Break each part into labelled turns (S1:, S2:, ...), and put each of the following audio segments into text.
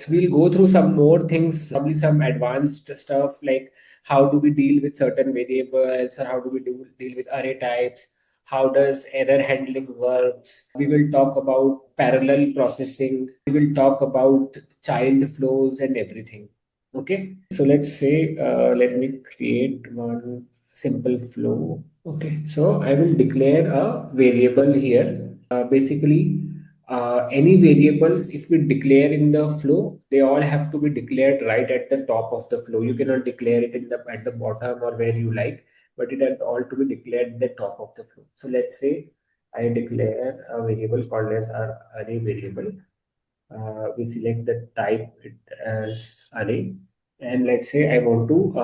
S1: We'll go through some more things, probably some advanced stuff like how do we deal with certain variables, or how do we deal with array types, how does error handling works. We will talk about parallel processing. We will talk about child flows and everything. Okay, so let's say, let me create one simple flow. Okay, so I will declare a variable here. Basically, any variables, if we declare in the flow, they all have to be declared right at the top of the flow. You cannot declare it at the bottom or where you like, but it has all to be declared at the top of the flow. So let's say I declare a variable called as our array variable. We select the type it as array, and let's say I want to,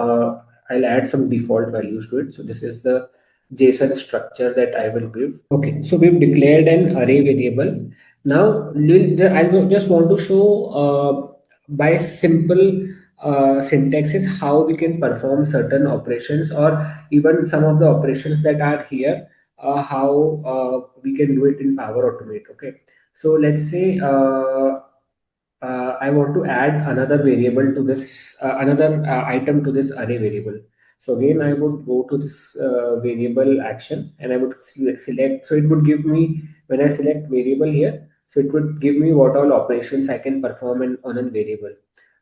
S1: I'll add some default values to it. So this is the JSON structure that I will give. Okay, so we've declared an array variable. Now I just want to show by simple syntaxes how we can perform certain operations, or even some of the operations that are here, how we can do it in Power Automate. Okay, so let's say I want to add another variable to this, another item to this array variable. So again, I would go to this variable action, and I would select. So it would give me, when I select variable here, so it would give me what all operations I can perform on a variable.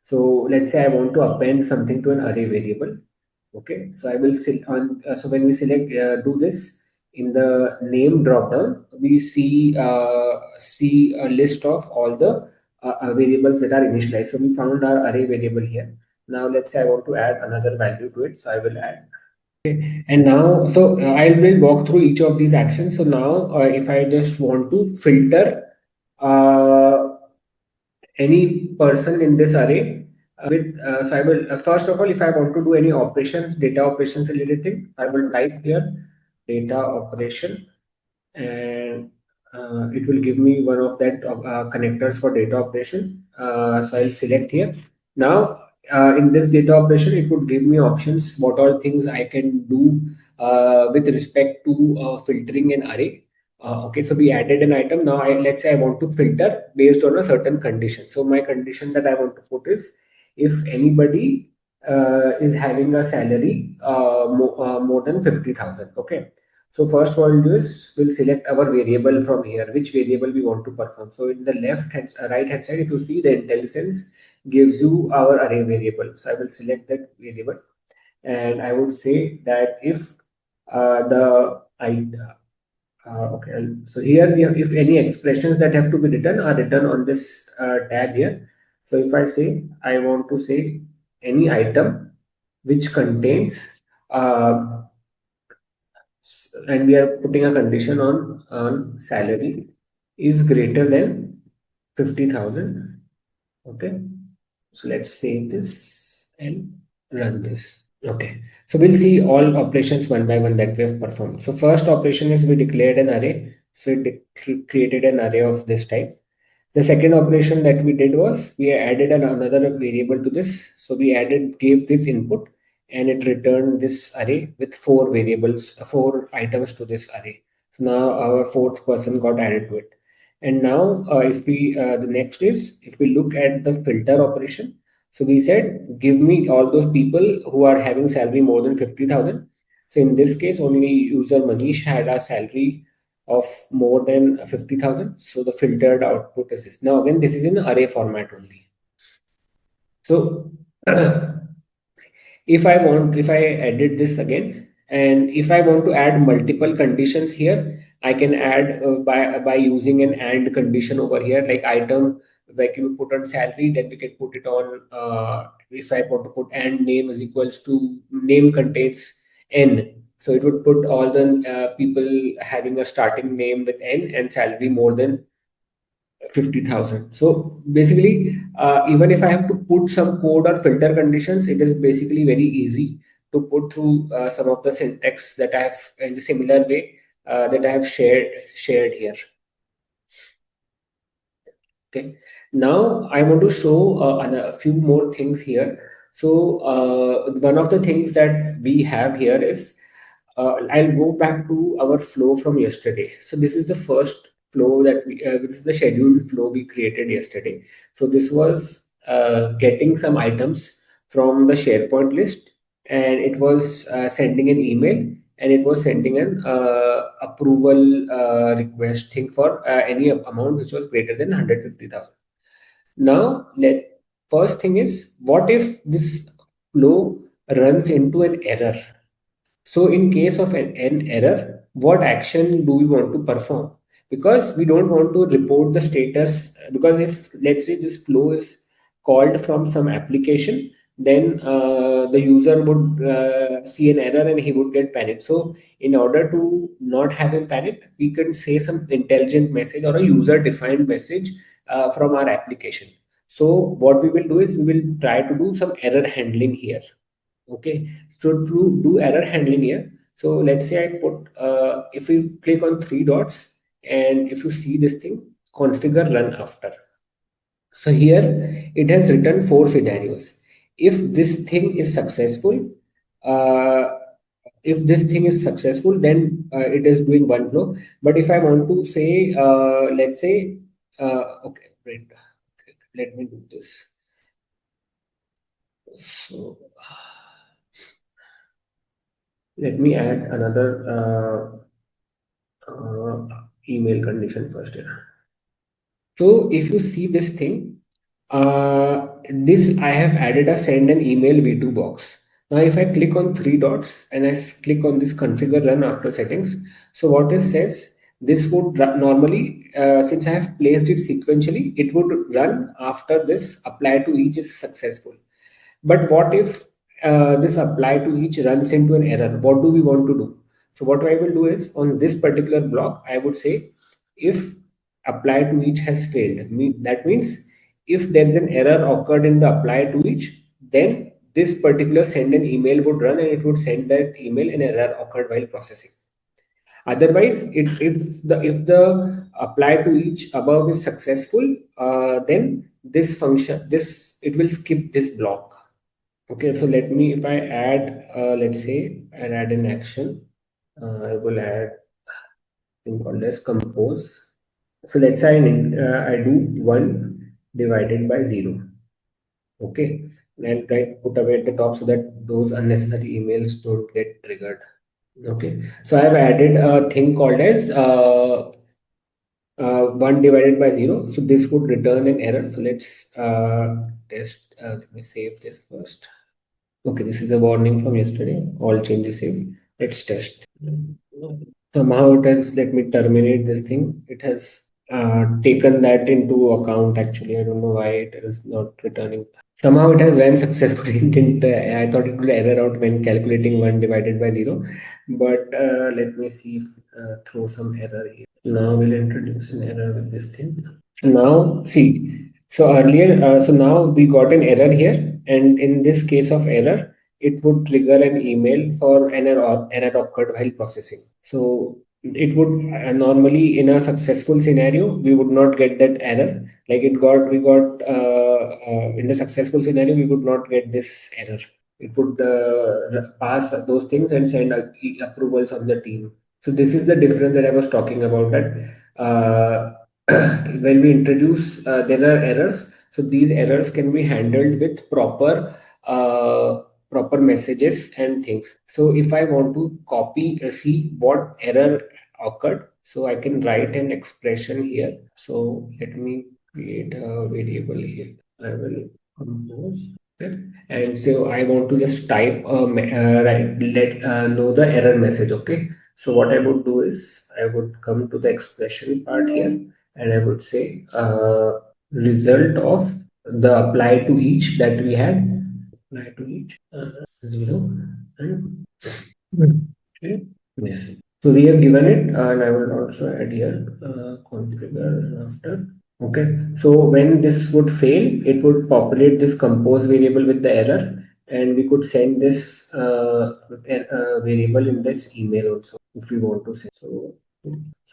S1: So let's say I want to append something to an array variable. Okay, so I will so when we select, do this in the name dropdown, we see a list of all the variables that are initialized. So we found our array variable here. Now let's say I want to add another value to it, so I will add. Okay, and now, so I will walk through each of these actions. So now, if I just want to filter uh, any person in this array with, so I will, first of all, if I want to do any operations, data operations related thing, I will type here data operation, and it will give me one of that connectors for data operation. So I'll select here. Now, in this data operation, it would give me options, what all things I can do with respect to filtering an array. Okay, so we added an item. Now, let's say I want to filter based on a certain condition. So my condition that I want to put is, if anybody is having a salary more than 50,000. Okay, so first what we'll do is we'll select our variable from here, which variable we want to perform. So in the right hand side, if you see, the IntelliSense gives you our array variable. So I will select that variable, and I would say that if the I okay, so here we have, if any expressions that have to be written are written on this tab here. So if I say I want to say any item which contains and we are putting a condition on salary is greater than 50,000. Okay, so let's save this and run this. Okay, so we'll see all operations one by one that we have performed. So first operation is we declared an array. So it created an array of this type. The second operation that we did was we added another variable to this. So we gave this input, and it returned this array with four variables, four items to this array. So now our fourth person got added to it. And now if we, the next is, if we look at the filter operation. So we said, give me all those people who are having salary more than 50,000. So in this case, only user Manish had a salary of more than 50,000. So the filtered output is this. Now again, this is in array format only. So if I edit this again, and if I want to add multiple conditions here, I can add by using an and condition over here, like item, like you put on salary, then we can put it on, if I want to put and name is equals to name contains n. So it would put all the people having a starting name with n and salary more than 50,000. So basically, even if I have to put some code or filter conditions, it is basically very easy to put through some of the syntax that I have in the similar way that I have shared here. Okay. Now I want to show a few more things here. So one of the things that we have here is, I'll go back to our flow from yesterday. So this is the first flow that this is the scheduled flow we created yesterday. So this was getting some items from the SharePoint list, and it was sending an email, and it was sending an approval request thing for any amount which was greater than 150,000. Now, first thing is, what if this flow runs into an error? So in case of an error, what action do we want to perform? Because we don't want to report the status, because if let's say this flow is called from some application, then the user would see an error and he would get panicked. So in order to not have him panic, we can say some intelligent message or a user defined message from our application. So what we will do is we will try to do some error handling here. Okay, so to do error handling here, so let's say I put, if you click on three dots, and if you see this thing, configure run after. So here it has written four scenarios. If this thing is successful, uh, if this thing is successful, then it is doing one flow. But if I want to say, let's say, okay, wait, okay, let me do this. So let me add another email condition first here. So if you see this thing, this I have added a send an email v2 box. Now if I click on three dots and click on this configure run after settings, so what it says, this would normally, since I have placed it sequentially, it would run after this apply to each is successful. But what if this apply to each runs into an error? What do we want to do? So what I will do is, on this particular block, I would say if apply to each has failed, that means if there is an error occurred in the apply to each, then this particular send an email would run and it would send that email an error occurred while processing. Otherwise, if the apply to each above is successful, then this function, this it will skip this block. Okay, so let me, if I add, let's say, I add an action, I will add thing called as compose. So let's say I do 1 divided by 0. Okay, and try to put away at the top so that those unnecessary emails don't get triggered. Okay, so I have added a thing called as 1 divided by 0. So this would return an error. So let's test, let me save this first. Okay, this is a warning from yesterday. All changes saved. Let's test. Somehow it has let me terminate this thing. It has taken that into account. Actually, I don't know why it is not returning. Somehow it has ran successfully. It didn't, I thought it would error out when calculating 1 divided by 0. But let me see if throw some error here. Now we'll introduce an error with this thing. Now see. So earlier, so now we got an error here, and in this case of error, it would trigger an email for an error occurred while processing. So it would normally, in a successful scenario, we would not get that error. Like we got in the successful scenario, we would not get this error. It would pass those things and send approvals on the team. So this is the difference that I was talking about. That when we introduce, there are errors. So these errors can be handled with proper messages and things. So if I want to copy, see what error occurred, so I can write an expression here. So let me create a variable here. I will compose it. And so I want to just type let know the error message. Okay. So what I would do is I would come to the expression part here, and I would say result of the apply to each that we had, apply to each 0 and okay. Yes. So we have given it, and I will also add here configure after. Okay. So when this would fail, it would populate this compose variable with the error, and we could send this variable in this email also if we want to send. So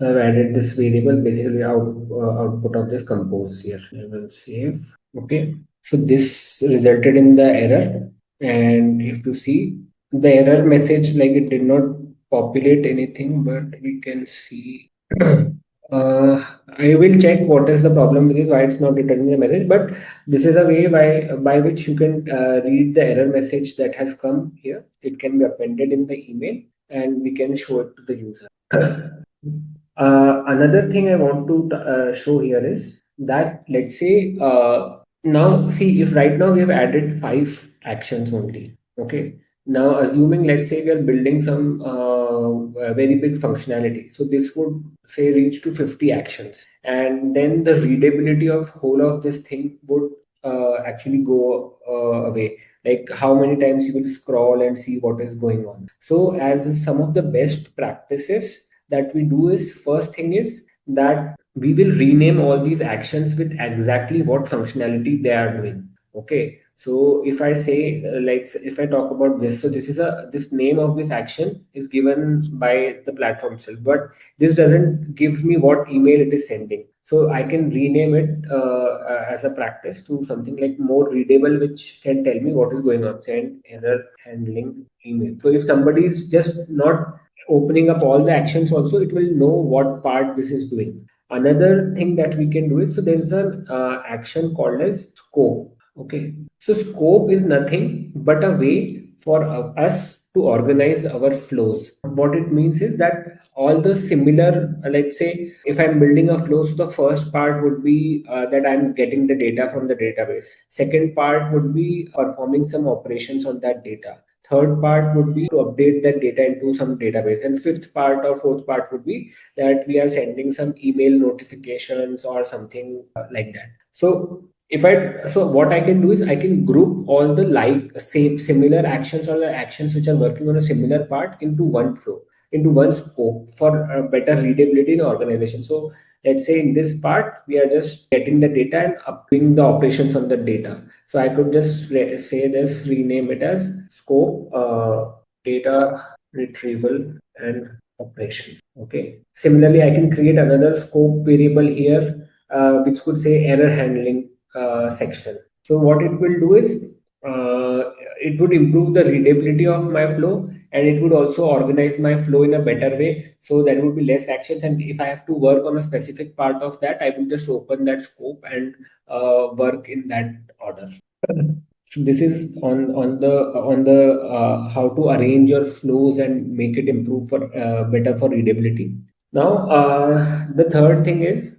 S1: I've added this variable, basically output of this compose here. I will save. Okay. So this resulted in the error, and if you see the error message, like it did not populate anything, but we can see I will check what is the problem with this, why it's not returning the message. But this is a way by which you can read the error message that has come here. It can be appended in the email, and we can show it to the user. Another thing I want to show here is that, let's say, now see, if right now we have added 5 actions only. Okay. Now, assuming, let's say, we are building some very big functionality, so this would say reach to 50 actions, and then the readability of whole of this thing would actually go away. Like how many times you will scroll and see what is going on. So, as some of the best practices that we do is, first thing is that we will rename all these actions with exactly what functionality they are doing. Okay, so if I say like if I talk about this, so this name of this action is given by the platform itself, but this doesn't give me what email it is sending. So I can rename it as a practice to something like more readable, which can tell me what is going on. Send error handling email. So if somebody is just not opening up all the actions also, it will know what part this is doing. Another thing that we can do is, so there is an action called as scope. Okay, so scope is nothing but a way for us to organize our flows. What it means is that all the similar, let's say, if I'm building a flow, so the first part would be that I'm getting the data from the database. Second part would be performing some operations on that data. Third part would be to update that data into some database. And fifth part or fourth part would be that we are sending some email notifications or something like that. So what I can do is I can group all the same similar actions or the actions which are working on a similar part into one flow, into one scope for better readability in organization. So let's say in this part we are just getting the data and doing the operations on the data. So I could just say this, rename it as scope data retrieval and operations. Okay. Similarly, I can create another scope variable here, which could say error handling section. So what it will do is uh, it would improve the readability of my flow, and it would also organize my flow in a better way. So there would be less actions, and if I have to work on a specific part of that, I will just open that scope and work in that order. So this is on the how to arrange your flows and make it improve for better for readability. Now, the third thing is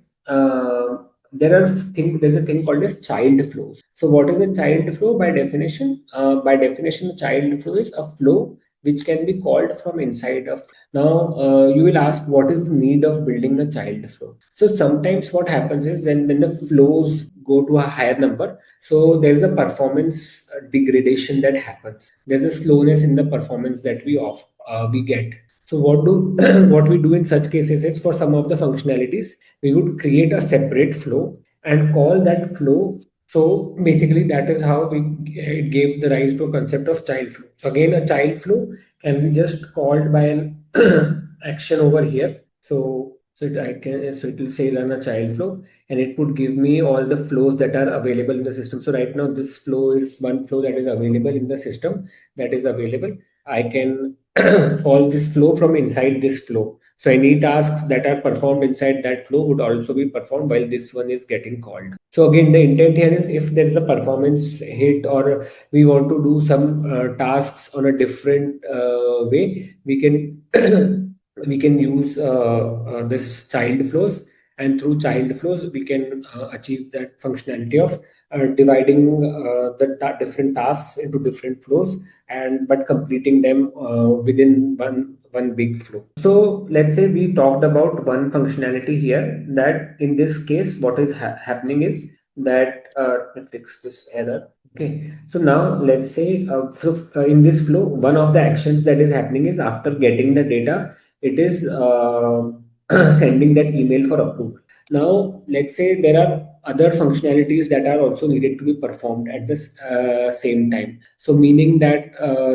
S1: there's a thing called as child flows. So what is a child flow? By definition, a child flow is a flow which can be called from inside of. Now, you will ask, what is the need of building a child flow? So sometimes what happens is when the flows go to a higher number, so there's a performance degradation that happens. There's a slowness in the performance that we get. So what do what we do in such cases is, for some of the functionalities, we would create a separate flow and call that flow. So basically, that is how we it gave the rise to a concept of child flow. So again, a child flow can be just called by an action over here. So it will say run a child flow, and it would give me all the flows that are available in the system. So right now, this flow is one flow that is available in the system that is available. I can all this flow from inside this flow. So any tasks that are performed inside that flow would also be performed while this one is getting called. So again, the intent here is, if there is a performance hit or we want to do some tasks on a different way, we can we can use this child flows, and through child flows we can achieve that functionality of dividing the different tasks into different flows, and but completing them within one big flow. So let's say we talked about one functionality here, that in this case what is happening is that let me fix this error. Okay, so now let's say in this flow, one of the actions that is happening is, after getting the data, it is sending that email for approval. Now let's say there are other functionalities that are also needed to be performed at the same time. So meaning that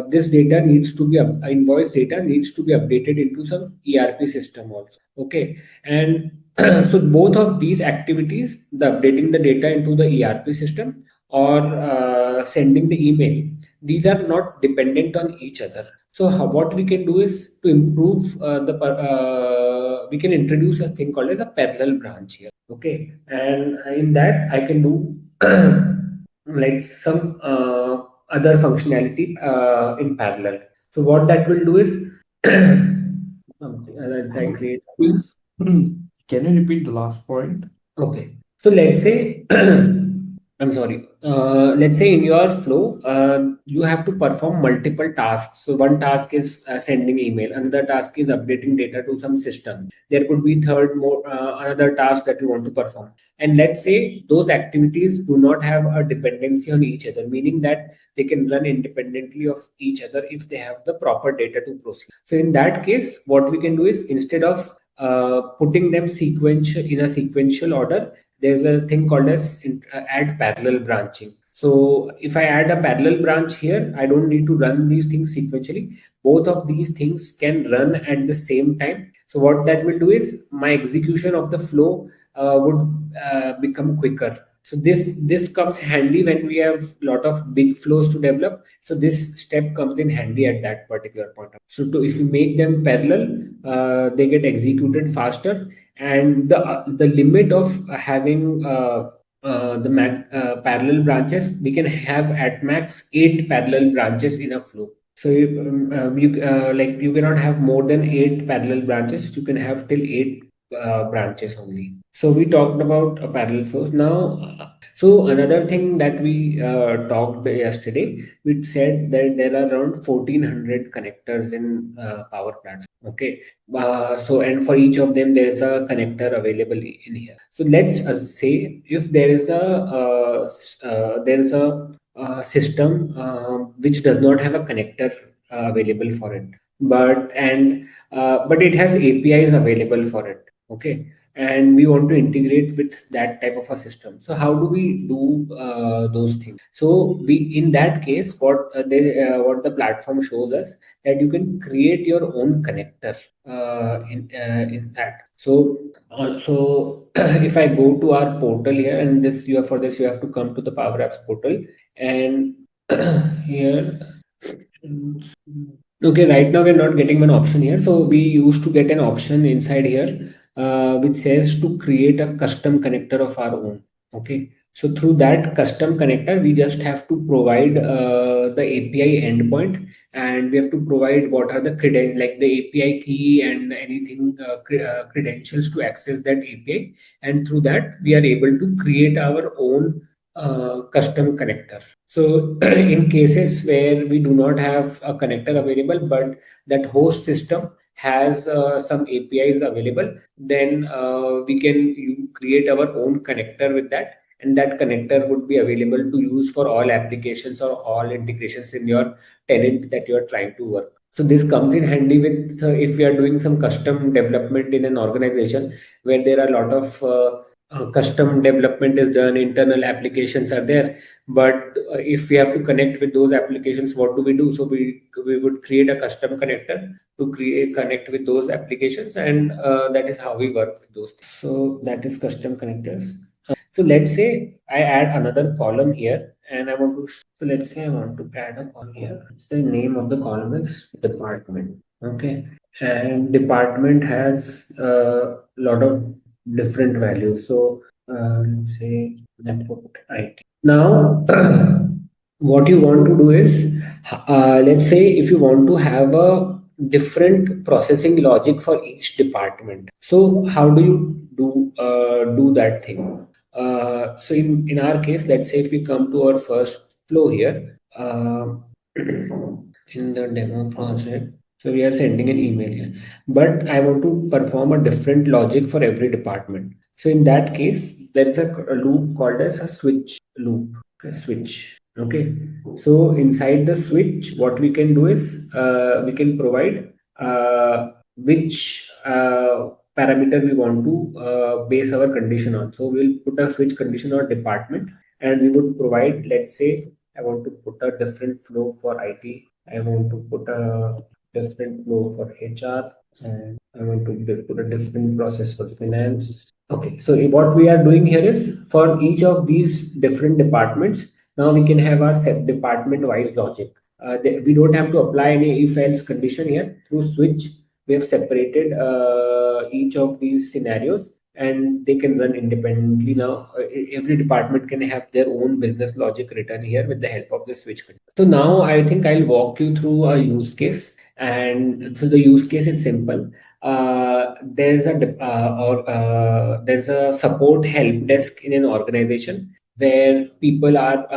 S1: this data needs to be invoice data needs to be updated into some ERP system also. Okay, and so both of these activities, the updating the data into the ERP system or sending the email, these are not dependent on each other. So what we can do is to improve we can introduce a thing called as a parallel branch here. Okay, and in that I can do like some other functionality in parallel. So what that will do is let's say I create.
S2: Please, can you repeat the last point?
S1: Okay. So let's say, I'm sorry. Let's say in your flow, you have to perform multiple tasks. So one task is sending email, another task is updating data to some system. There could be third more another task that you want to perform. And let's say those activities do not have a dependency on each other, meaning that they can run independently of each other if they have the proper data to proceed. So in that case, what we can do is instead of putting them sequential in a sequential order, there's a thing called as add parallel branching. So if I add a parallel branch here, I don't need to run these things sequentially. Both of these things can run at the same time. So what that will do is my execution of the flow would become quicker. So this comes handy when we have a lot of big flows to develop. So this step comes in handy at that particular point. So if you make them parallel, they get executed faster, and the limit of having parallel branches, we can have at max 8 parallel branches in a flow. So you cannot have more than 8 parallel branches. You can have till 8 branches only. So we talked about parallel flows. Now, so another thing that we talked yesterday, we said that there are around 1400 connectors in Power Platform. Okay, so and for each of them there is a connector available in here. So let's say if there is a system which does not have a connector available for it, but it has APIs available for it. Okay, and we want to integrate with that type of a system. So how do we do those things? So we in that case, what the platform shows us, that you can create your own connector in that. So if I go to our portal here, and this you have to come to the Power Apps portal, and here. Okay, right now we're not getting an option here. So we used to get an option inside here, which says to create a custom connector of our own. Okay, so through that custom connector, we just have to provide the API endpoint, and we have to provide what are the like the API key and anything credentials to access that API, and through that we are able to create our own custom connector. So in cases where we do not have a connector available, but that host system has some APIs available, then we can create our own connector with that, and that connector would be available to use for all applications or all integrations in your tenant that you are trying to work. So this comes in handy with if we are doing some custom development in an organization where there are a lot of custom development is done, internal applications are there, but if we have to connect with those applications, what do we do? So we would create a custom connector to connect with those applications, and that is how we work with those things. So that is custom connectors. So let's say I add another column here, and I want to. So let's say I want to add a column here. The name of the column is department. Okay, and department has a lot of different values. So let's say network IT. Now, what you want to do is, let's say if you want to have a different processing logic for each department. So how do you do that thing? So in our case, let's say if we come to our first flow here, in the demo project, so we are sending an email here, but I want to perform a different logic for every department. So in that case, there is a loop called as a switch loop. Okay, switch. Okay. So inside the switch, what we can do is we can provide which parameter we want to base our condition on. So we'll put a switch condition on department, and we would provide, let's say, I want to put a different flow for IT. I want to put a different flow for HR, and I want to put a different process for finance. Okay, so what we are doing here is for each of these different departments, now we can have our set department wise logic. We don't have to apply any if else condition here. Through switch, we have separated each of these scenarios, and they can run independently now. Every department can have their own business logic written here with the help of the switch control. So now I think I'll walk you through a use case. And so the use case is simple. There's a support help desk in an organization where people are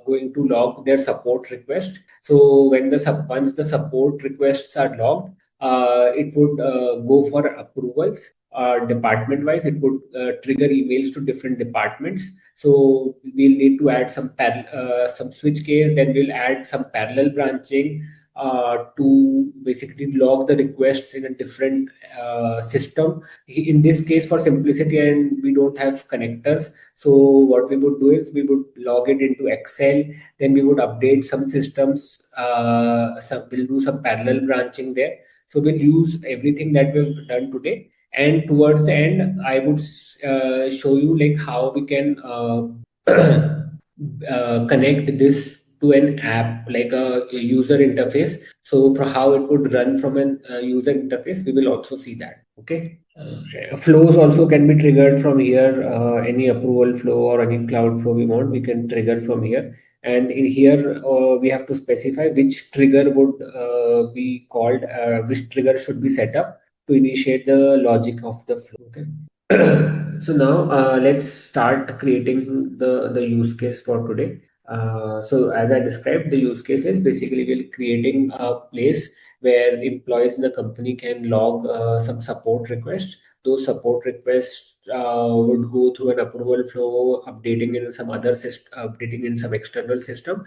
S1: going to log their support request. So once the support requests are logged, it would go for approvals. Department wise, it would trigger emails to different departments. So we'll need to add some switch case, then we'll add some parallel branching to basically log the requests in a different system. In this case, for simplicity, and we don't have connectors, so what we would do is we would log it into Excel, then we would update some systems, we'll do some parallel branching there. So we'll use everything that we've done today, and towards the end I would show you like how we can connect this to an app, like a user interface. So for how it would run from an user interface, we will also see that. Okay. Flows also can be triggered from here. Any approval flow or any cloud flow we want, we can trigger from here. And in here, we have to specify which trigger would be called, which trigger should be set up to initiate the logic of the flow. Okay. So now let's start creating the use case for today. So as I described, the use case is basically we're creating a place where employees in the company can log some support requests. Those support requests would go through an approval flow, updating in some other system, updating in some external system.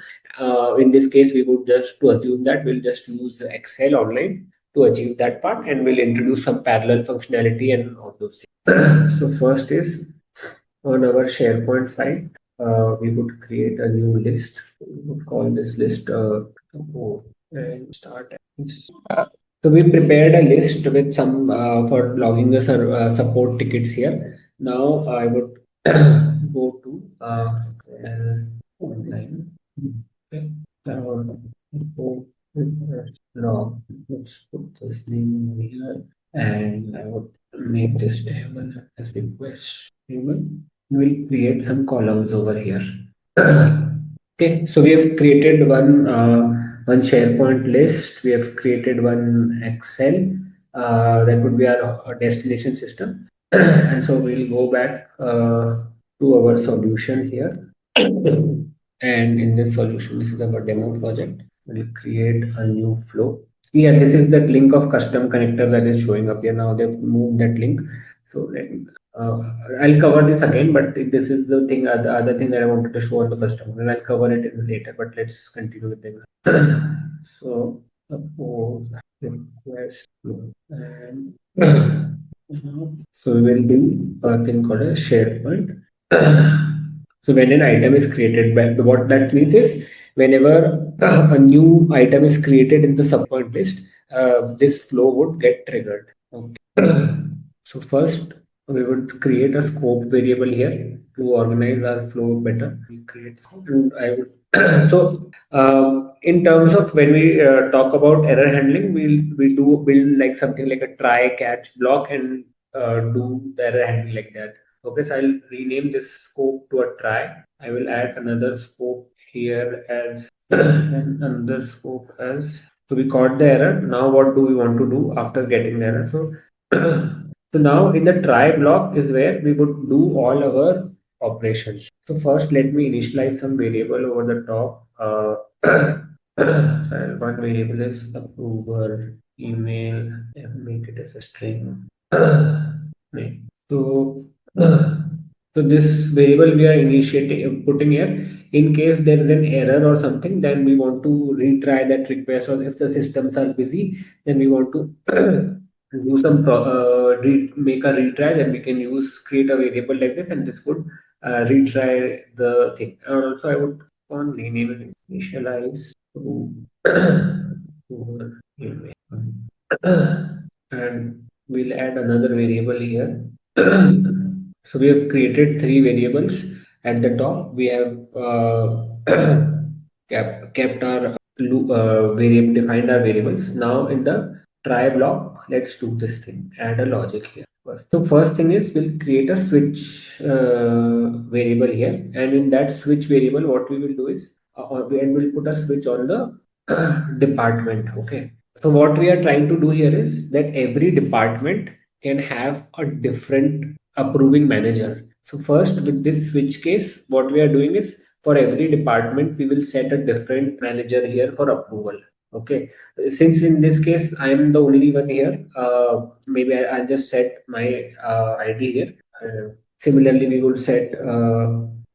S1: In this case, we would just to assume that we'll just use Excel online to achieve that part, and we'll introduce some parallel functionality and all those things. So first is on our SharePoint site, we would create a new list. We would call this list and start. So we prepared a list with some for logging the support tickets here. Now I would go to online. Okay. Report log. Let's put this name here, and I would make this table as request table. We'll create some columns over here. Okay, so we have created one SharePoint list. We have created one Excel. That would be our destination system. And so we'll go back to our solution here. And in this solution, this is our demo project. We'll create a new flow. Yeah, this is that link of custom connector that is showing up here. Now they've moved that link. So uh, I'll cover this again, but this is the thing, the other thing that I wanted to show on the custom, and I'll cover it later. But let's continue with it. So suppose request flow, and so we will do a thing called a SharePoint. So when an item is created, what that means is whenever a new item is created in the subpoint list, this flow would get triggered. Okay. So first we would create a scope variable here to organize our flow better. We create and I would so in terms of when we talk about error handling, we do build like something like a try catch block and do the error handling like that. Okay, so I'll rename this scope to a try. I will add another scope here as and another scope as, so we caught the error. Now what do we want to do after getting the error? So so now in the try block is where we would do all our operations. So first let me initialize some variable over the top. So one variable is approver email and make it as a string. So, so this variable we are initiating putting here. In case there is an error or something, then we want to retry that request, or if the systems are busy, then we want to do some make a retry. Then we can use create a variable like this, and this would retry the thing. And also, I would on rename it initialize to email. And we'll add another variable here. So we have created three variables. At the top, we have kept our variable, defined our variables. Now in the try block. Let's do this thing. Add a logic here first. So first thing is we'll create a switch variable here, and in that switch variable, what we will do is and we'll put a switch on the department. Okay. So what we are trying to do here is that every department can have a different approving manager. So first with this switch case, what we are doing is for every department, we will set a different manager here for approval. Okay. Since in this case, I am the only one here, maybe I'll just set my ID here. Similarly, we will set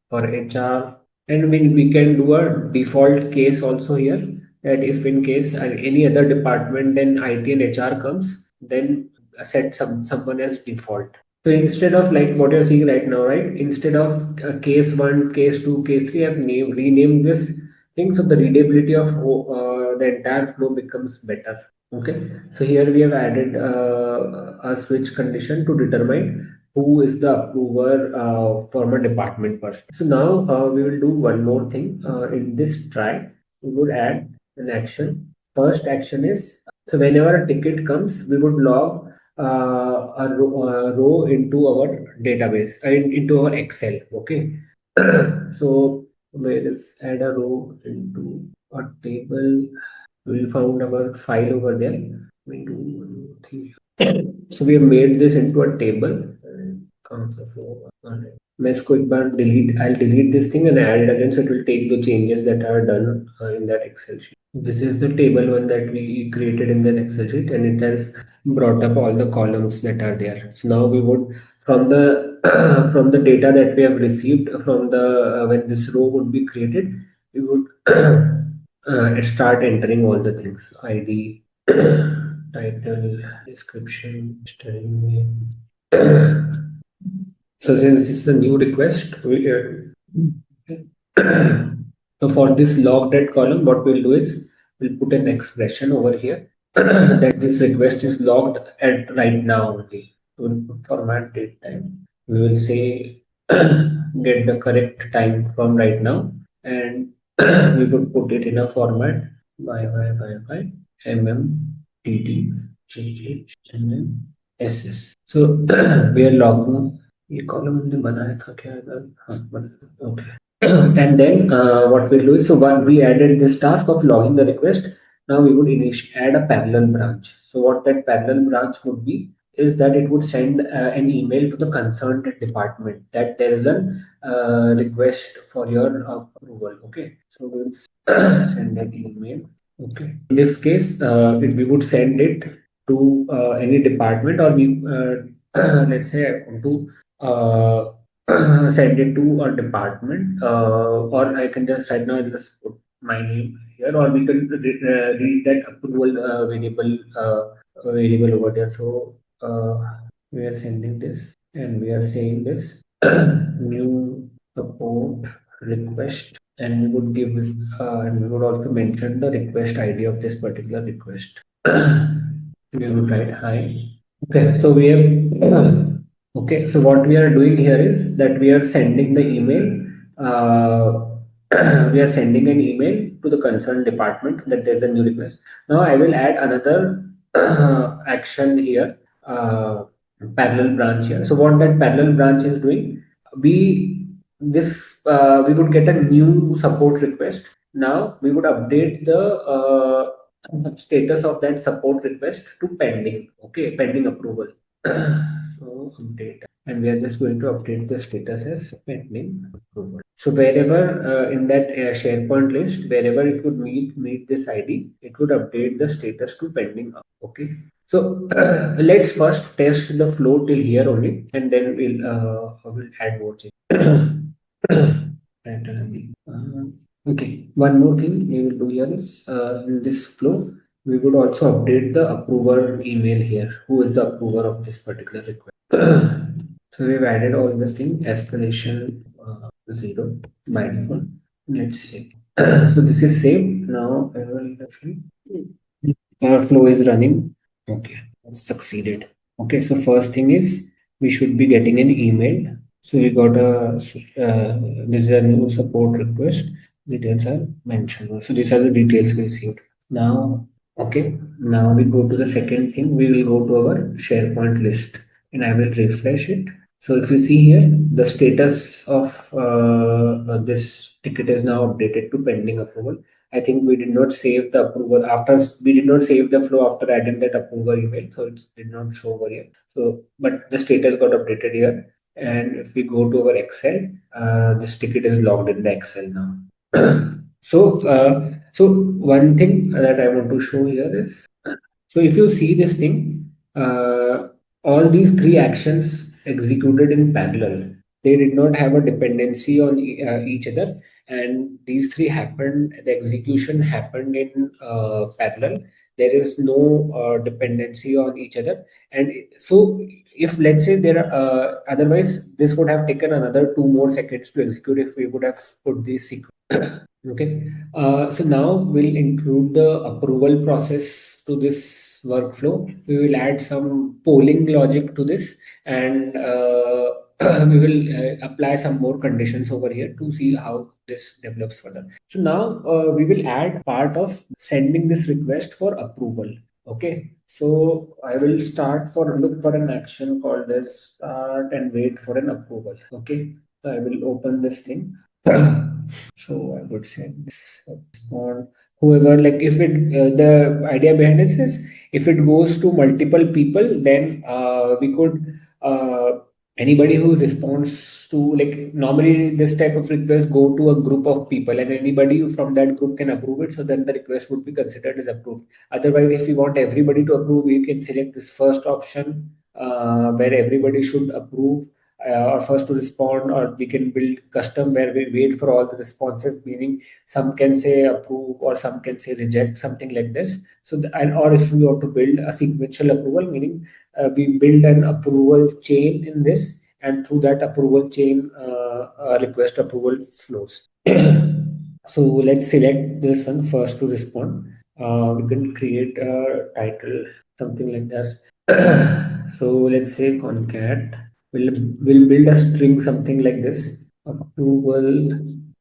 S1: for HR, and we can do a default case also here, that if in case any other department then IT and HR comes, then set someone as default. So instead of like what you're seeing right now, right? Instead of case one, case two, case three, I've renamed this thing, so the readability of the entire flow becomes better. Okay, so here we have added a switch condition to determine who is the approver from a department person. So now we will do one more thing. In this try, we would add an action. First action is, so whenever a ticket comes, we would log row into our database, into our Excel. Okay, so where is add a row into a table. We found our file over there. We do one more thing. So we have made this into a table. Count the flow. मैं इसको एक बार delete. I'll delete this thing and add it again, so it will take the changes that are done in that Excel sheet. This is the table one that we created in this Excel sheet, and it has brought up all the columns that are there. So now we would, from the from the data that we have received from the when this row would be created, we would start entering all the things: ID, title, description, study name. So since this is a new request, so for this logged column, what we'll do is we'll put an expression over here that this request is logged at right now only. So we'll put format date time. We will say get the correct time from right now, and we would put it in a format by mm tt ss. So we are logging. ये column हमने बनाया था क्या इधर? हाँ, okay. And then what we'll do is, so when we added this task of logging the request, now we would add a parallel branch. So what that parallel branch would be is that it would send an email to the concerned department that there is a request for your approval. Okay, so we'll send that email. Okay, in this case, we would send it to any department, or we let's say I want to send it to a department, or I can just right now just put my name here, or we can read that approval variable over there. So we are sending this, and we are saying this new support request, and we would give and we would also mention the request ID of this particular request. We would write hi. Okay, so we have okay, so what we are doing here is that we are sending the email. We are sending an email to the concerned department that there's a new request. Now I will add another action here, parallel branch here. So what that parallel branch is doing, we would get a new support request. Now we would update the status of that support request to pending. Okay, pending approval. So update, and we are just going to update the status as pending approval. So wherever in that SharePoint list, wherever it would meet this ID, it would update the status to pending. Okay. So let's first test the flow till here only, and then we'll add more changes. Okay, one more thing we will do here is in this flow, we would also update the approver email here. Who is the approver of this particular request? So we've added all this thing, escalation 0 by default. Let's see. So this is saved. Now I will actually, our flow is running. Okay, succeeded. Okay, so first thing is we should be getting an email. So we got this is a new support request. Details are mentioned. So these are the details we received. Now Okay, now we go to the second thing. We will go to our SharePoint list and I will refresh it. So if you see here, the status of this ticket is now updated to pending approval. I think we did not save the approval after we did not save the flow after adding that approval email, so it did not show over here. So, but the status got updated here. And if we go to our Excel, this ticket is logged in the Excel now. So one thing that I want to show here is, so if you see this thing, all these three actions executed in parallel, they did not have a dependency on each other, and these three happened. The execution happened in parallel. There is no dependency on each other, and so if let's say there are otherwise this would have taken another 2 more seconds to execute if we would have put these sequence. Okay, so now we'll include the approval process to this workflow. We will add some polling logic to this, and we will apply some more conditions over here to see how this develops further. So now we will add part of sending this request for approval. Okay, so I will look for an action called as start and wait for an approval. Okay, so I will open this thing. So I would say this respond whoever, like if it the idea behind this is if it goes to multiple people, then we could anybody who responds to, like normally this type of request go to a group of people and anybody from that group can approve it, so then the request would be considered as approved. Otherwise, if we want everybody to approve, we can select this first option where everybody should approve or first to respond, or we can build custom where we wait for all the responses, meaning some can say approve or some can say reject, something like this. So or if we want to build a sequential approval, meaning we build an approval chain in this, and through that approval chain request approval flows. So let's select this one first to respond. We can create a title, something like this. So let's say concat. We'll build a string something like this. Approval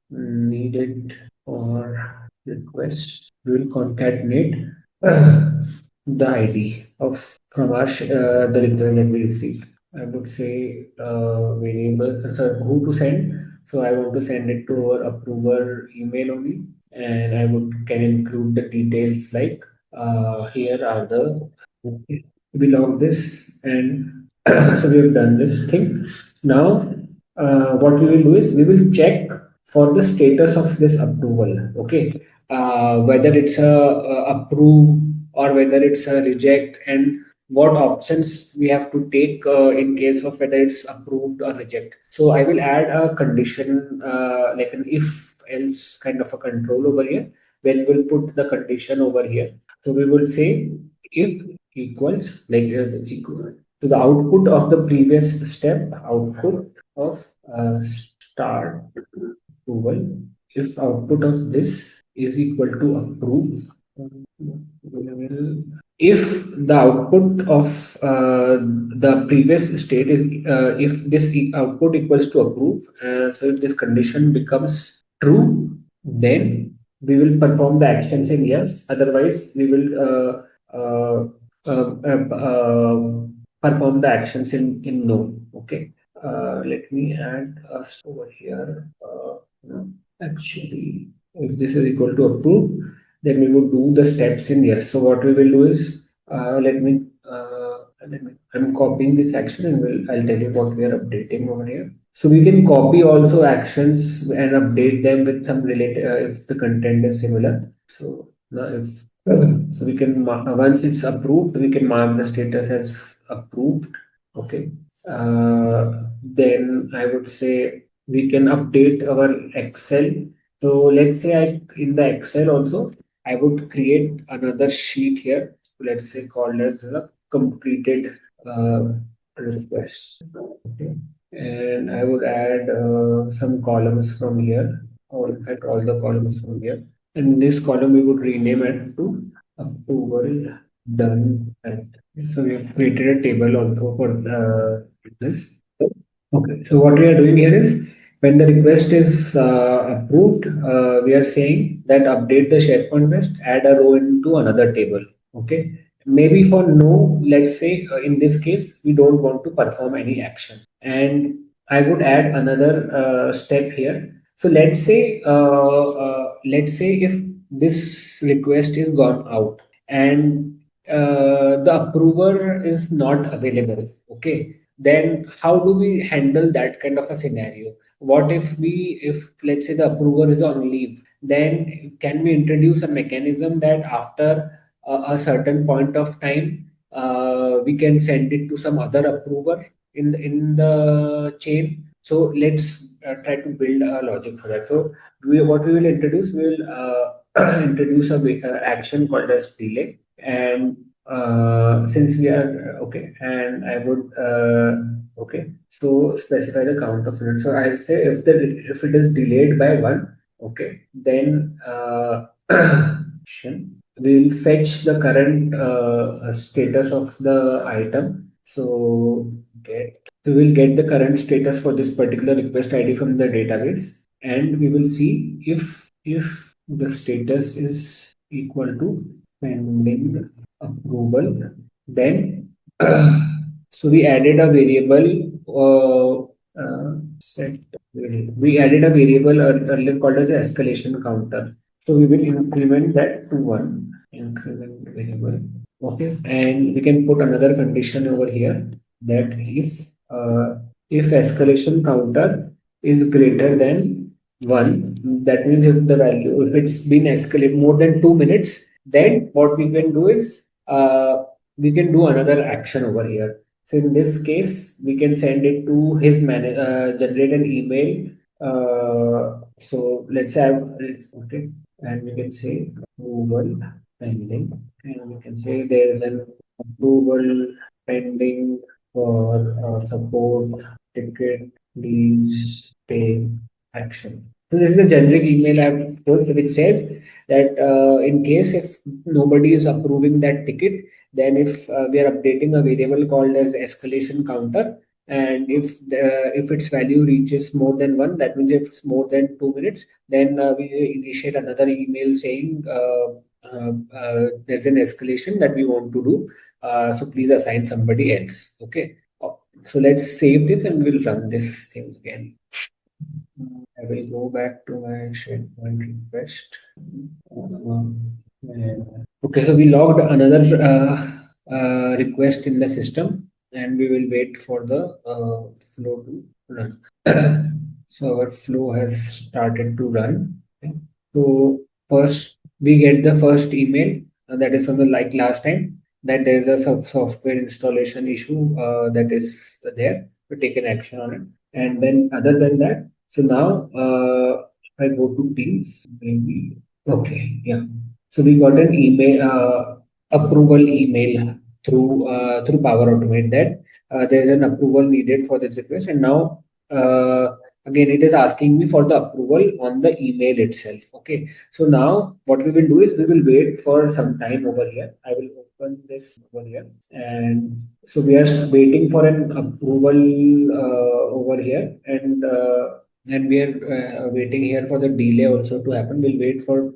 S1: needed for request. We will concatenate the ID of from the return that we received. I would say variable, so who to send. So I want to send it to our approver email only, and I would can include the details like here are the belong this, and so we have done this thing. Now, what we will do is we will check for the status of this approval. Okay, whether it's a approve or whether it's a reject, and what options we have to take in case of whether it's approved or reject. So I will add a condition like an if else kind of a control over here. When we'll put the condition over here, so we will say if equals like equal to the output of the previous step, output of start approval. If output of this is equal to approve, if the output of the previous state is if this output equals to approve, so if this condition becomes true, then we will perform the actions in yes. Otherwise, we will perform the actions in no. Okay. Let me add us over here. No, actually, if this is equal to approve, then we would do the steps in yes. So what we will do is I'm copying this action and I'll tell you what we are updating over here. So we can copy also actions and update them with some related if the content is similar. So now if so we can once it's approved, we can mark the status as approved. Okay. Then I would say we can update our Excel. So let's say in the Excel also, I would create another sheet here. Let's say called as a completed request. Okay. And I would add some columns from here, or in fact all the columns from here. And this column we would rename it to approval done. So we have created a table also for this. Okay, so what we are doing here is When the request is approved, we are saying that update the SharePoint list, add a row into another table. Okay. Maybe for no, let's say in this case, we don't want to perform any action. And I would add another step here. So let's say if this request is gone out and the approver is not available. Okay. Then how do we handle that kind of a scenario? What if let's say the approver is on leave, then can we introduce a mechanism that after a certain point of time we can send it to some other approver in the chain? So let's try to build a logic for that. So what we will introduce, we will introduce a action called as delay. And since we are okay, and I would okay, so specify the count of minutes. So I'll say if it is delayed by one, okay, then we'll fetch the current status of the item. So get we will get the current status for this particular request ID from the database, and we will see if the status is equal to pending approval, then so we added a variable set we added a variable earlier called as escalation counter. So we will increment that to one increment variable. Okay, and we can put another condition over here that if escalation counter is greater than one, that means if the value if it's been escalated more than 2 minutes, then what we can do is we can do another action over here. So in this case, we can send it to his generate an email. So let's have it's okay, and we can say approval pending, and we can say there is an approval pending for support ticket. Please take action. So this is a generic email I've put which says that in case if nobody is approving that ticket, then if we are updating a variable called as escalation counter, and if its value reaches more than one, that means if it's more than 2 minutes, then we initiate another email saying there's an escalation that we want to do. So please assign somebody else. Okay. So let's save this and we'll run this thing again. I will go back to my SharePoint request. Okay, so we logged another request in the system, and we will wait for the flow to run. So our flow has started to run. Okay. So first we get the first email that is from the like last time that there is a software installation issue that is there to take an action on it. And then other than that, so now if I go to Teams, maybe okay, yeah. So we got an email approval email through Power Automate that there is an approval needed for this request, and now again it is asking me for the approval on the email itself. Okay, so now what we will do is we will wait for some time over here. I will open this over here, and so we are waiting for an approval over here, and we are waiting here for the delay also to happen. We'll wait for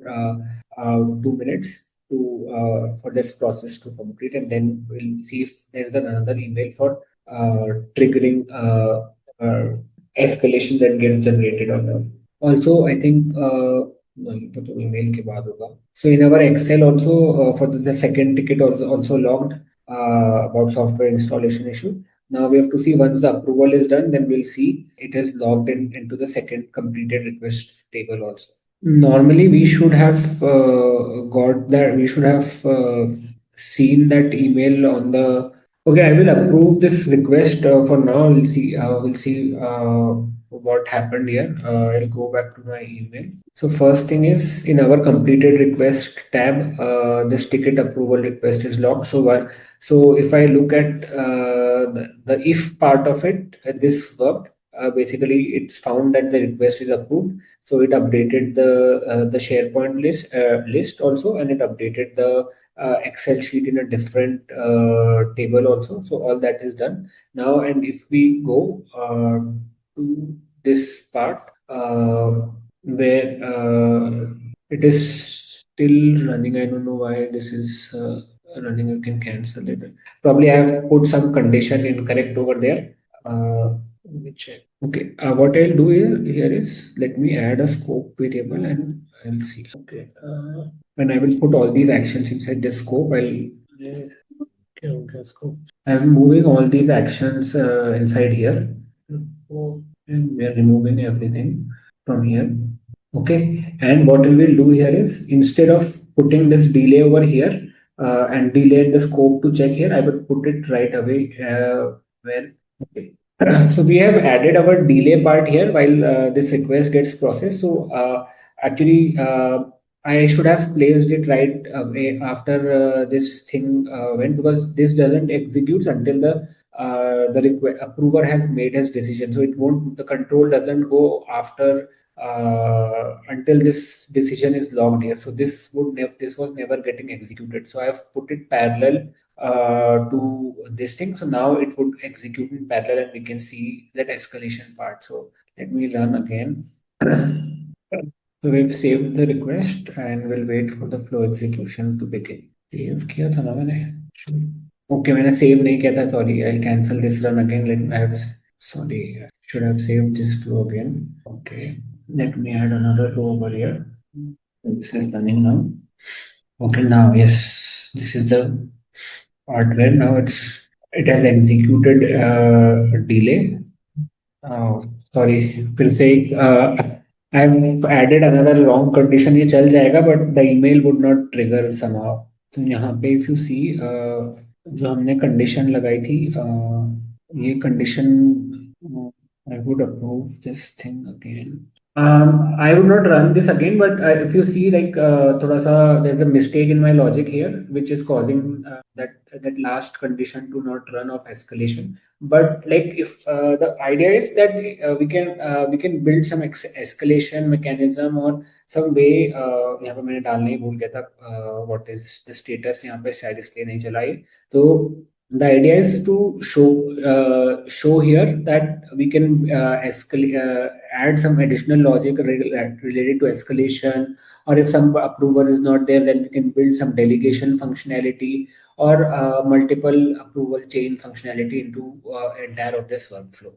S1: 2 minutes to for this process to complete, and then we'll see if there's another email for triggering escalation that gets generated on that. Also, I think नहीं, वो तो email के बाद होगा. So in our Excel also for the second ticket also logged about software installation issue. Now we have to see once the approval is done, then we'll see it is logged into the second completed request table also. Normally, we should have got that. We should have seen that email on the. Okay, I will approve this request for now. We'll see. We'll see what happened here. I'll go back to my email. So first thing is in our completed request tab, this ticket approval request is logged. So if I look at the if part of it, this worked. Basically, it's found that the request is approved, so it updated the SharePoint list also, and it updated the Excel sheet in a different table also. So all that is done now. And if we go to this part where it is still running. I don't know why this is running. You can cancel it. Probably I have put some condition incorrect over there. Let me check. Okay, what I'll do here is let me add a scope variable and I'll see. Okay, when I will put all these actions inside this scope, okay, scope. I'm moving all these actions inside here. And we are removing everything from here. Okay, and what we will do here is instead of putting this delay over here and delay the scope to check here, I will put it right away where. Okay. So we have added our delay part here while this request gets processed. So actually, I should have placed it right away after this thing went, because this doesn't execute until the approver has made his decision. So it won't, the control doesn't go after until this decision is logged here. So this was never getting executed. So I have put it parallel to this thing. So now it would execute in parallel and we can see that escalation part. So let me run again. So we've saved the request and we'll wait for the flow execution to begin. Save किया था ना मैंने? Okay, मैंने save नहीं किया था. Sorry, I'll cancel this run again. Sorry, I should have saved this flow again. Okay, let me add another row over here. This is running now. Okay, now yes, this is the part where now it has executed delay. Sorry, फिर से I've added another wrong condition. ये चल जाएगा but the email would not trigger somehow. तो यहाँ पे if you see जो हमने condition लगाई थी ये condition I would approve this thing again. I would not run this again, but if you see like thoda sa, there's a mistake in my logic here, which is causing that last condition to not run of escalation. But like if the idea is that we can build some escalation mechanism or some way. यहाँ पे मैंने डालना ही भूल गया था what is the status यहाँ पे शायद इसलिए नहीं चला ये. तो the idea is to show here that we can add some additional logic related to escalation, or if some approver is not there, then we can build some delegation functionality or multiple approval chain functionality into entire of this workflow.